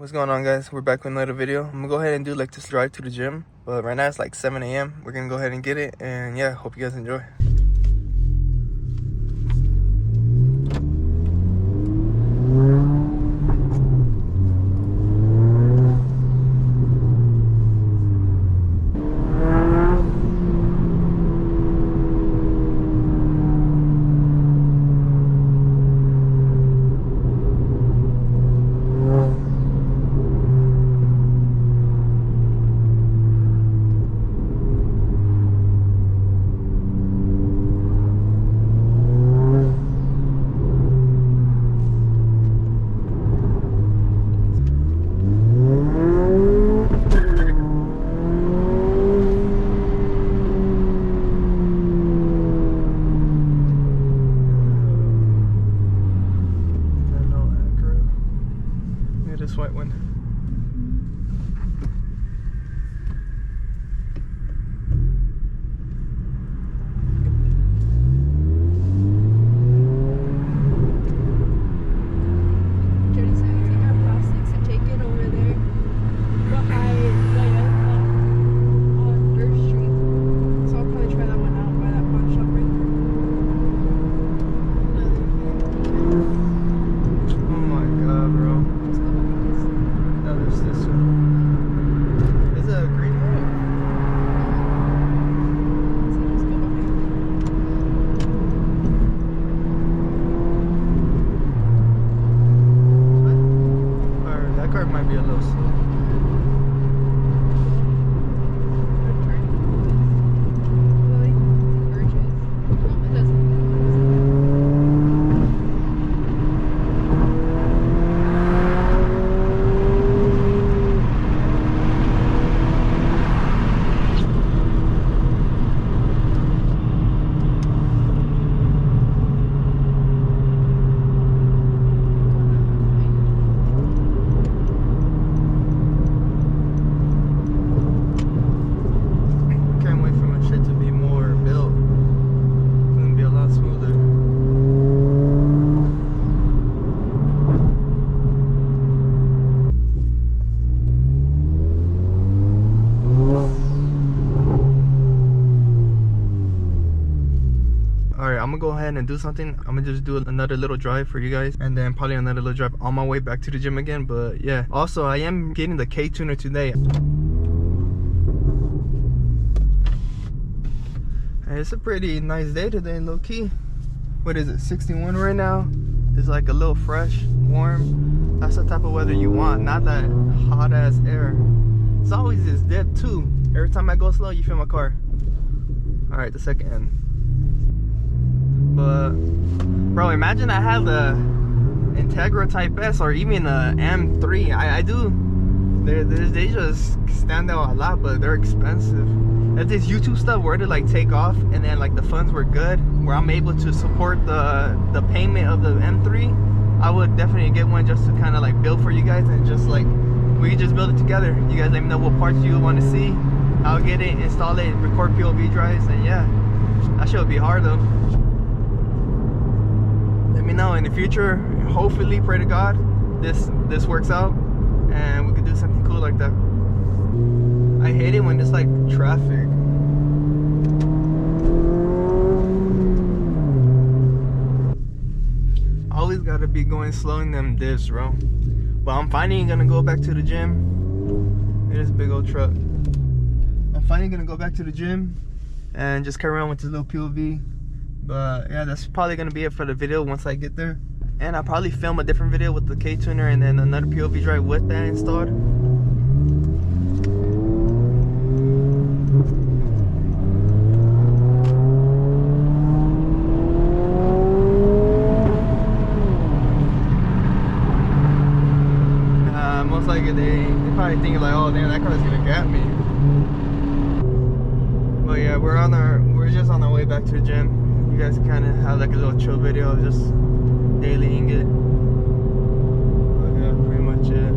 What's going on, guys? We're back with another video. I'm gonna go ahead and do like this drive to the gym, but right now it's like 7 a.m. We're gonna go ahead and get it, and yeah, hope you guys enjoy. This white one. Jody said, take our plastics and take it over there on Earth Street. So I'll probably try that one out by that pawn shop right there. Oh my god, bro. Let's go back to this. No, there's this one. Is it a green light? So just go behind it. Or that car might be a little slow. Alright, I'm gonna go ahead and do something. I'm gonna just do another little drive for you guys, and then probably another little drive on my way back to the gym again. But yeah, also I am getting the K tuner today. And it's a pretty nice day today, low key. What is it, 61 right now? It's like a little fresh, warm. That's the type of weather you want, not that hot ass air. It's always this dip too. Every time I go slow, you feel my car. Alright, the second end. But bro, imagine I had the Integra Type S or even the M3. I do. They just stand out a lot, but they're expensive. If this YouTube stuff were to like take off and then like the funds were good, where I'm able to support the payment of the M3, I would definitely get one just to kind of like build for you guys, and just like we can just build it together. You guys let me know what parts you want to see. I'll get it, install it, record POV drives, and yeah, that shit would be hard though. Let me know in the future. Hopefully, pray to God, this works out and we could do something cool like that. I hate it when it's like traffic. Always gotta be going slow in them dips, bro. But I'm finally gonna go back to the gym. It is a big old truck. I'm finally gonna go back to the gym and just carry around with this little POV. But yeah, that's probably gonna be it for the video once I get there. And I'll probably film a different video with the K tuner and then another POV drive with that installed. Most likely they probably think like, oh damn, that car's gonna get me. But yeah, we're just on our way back to the gym. You guys kind of have like a little chill video of just dailying it. But yeah, pretty much it.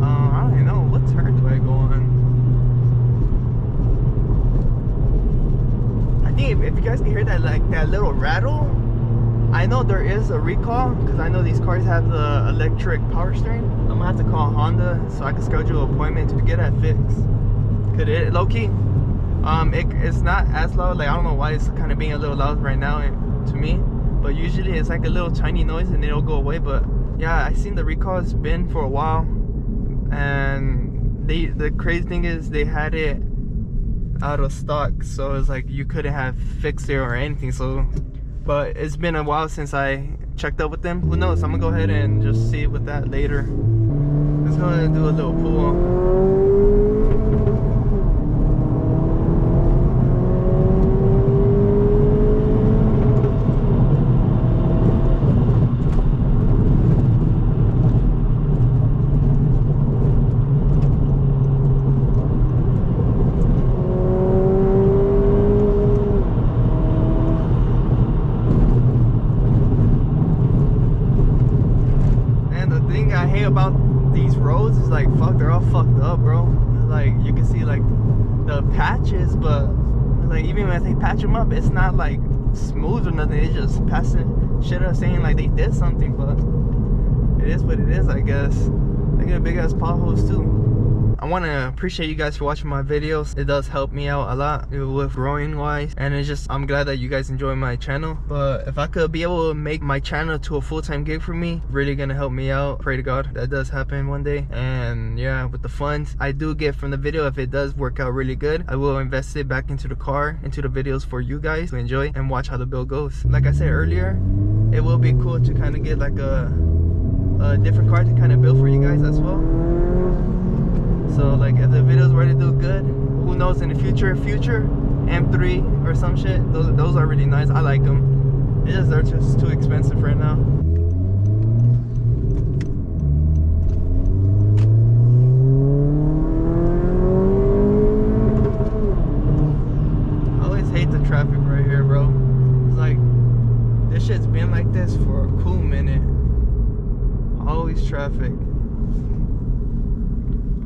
I don't even know what turn do I go on. guys can hear that, like that little rattle, I know there is a recall because I know these cars have the electric power steering. I'm gonna have to call Honda so I can schedule an appointment to get that fixed. Could it low key? It's not as loud. Like I don't know why it's kind of being a little loud right now to me, but usually it's like a little tiny noise and it'll go away. But yeah, I seen the recall has been for a while, and the crazy thing is they had it out of stock, so it's like you couldn't have fixed it or anything. So, but it's been a while since I checked up with them. Who knows? I'm gonna go ahead and just see with that later. Let's go ahead and do a little pull. I hate about these roads is like, fuck, they're all fucked up, bro. Like you can see like the patches, but like even when they patch them up, it's not like smooth or nothing. It's just passing shit up saying like they did something, but it is what it is, I guess. They got big ass potholes too. I want to appreciate you guys for watching my videos. It does help me out a lot with growing wise, and it's just, I'm glad that you guys enjoy my channel. But if I could be able to make my channel to a full-time gig for me, really gonna help me out. Pray to God that does happen one day. And yeah, with the funds I do get from the video, if it does work out really good, I will invest it back into the car, into the videos for you guys to enjoy and watch how the build goes. Like I said earlier, it will be cool to kind of get like a different car to kind of build for you guys as well. So like if the videos were to do good, who knows, in the future M3 or some shit, those are really nice. I like them. It's just they're just too expensive right now. I always hate the traffic right here, bro. It's like this shit's been like this for a cool minute. Always traffic.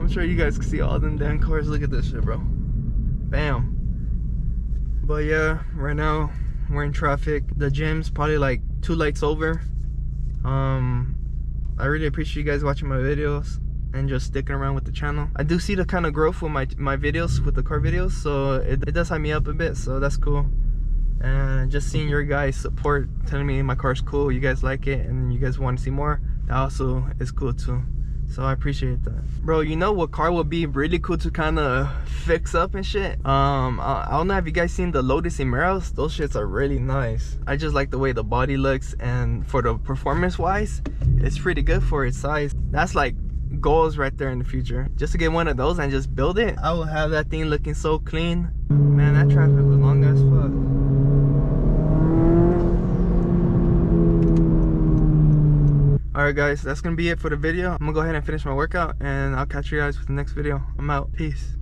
I'm sure you guys can see all them damn cars. Look at this shit, bro. Bam. But yeah, right now we're in traffic. The gym's probably like 2 lights over. I really appreciate you guys watching my videos and just sticking around with the channel. I do see the kind of growth with my videos, with the car videos, so it does hype me up a bit, so that's cool. And just seeing your guys support, telling me my car's cool, you guys like it, and you guys want to see more, that also is cool too. So I appreciate that. Bro, you know what car would be really cool to kind of fix up and shit? I don't know if you guys seen the Lotus Emeros. Those shits are really nice. I just like the way the body looks, and for the performance wise, it's pretty good for its size. That's like goals right there in the future. Just to get one of those and just build it, I will have that thing looking so clean. Man, that traffic was long as fuck. Alright guys, that's gonna be it for the video. I'm gonna go ahead and finish my workout, and I'll catch you guys with the next video. I'm out. Peace.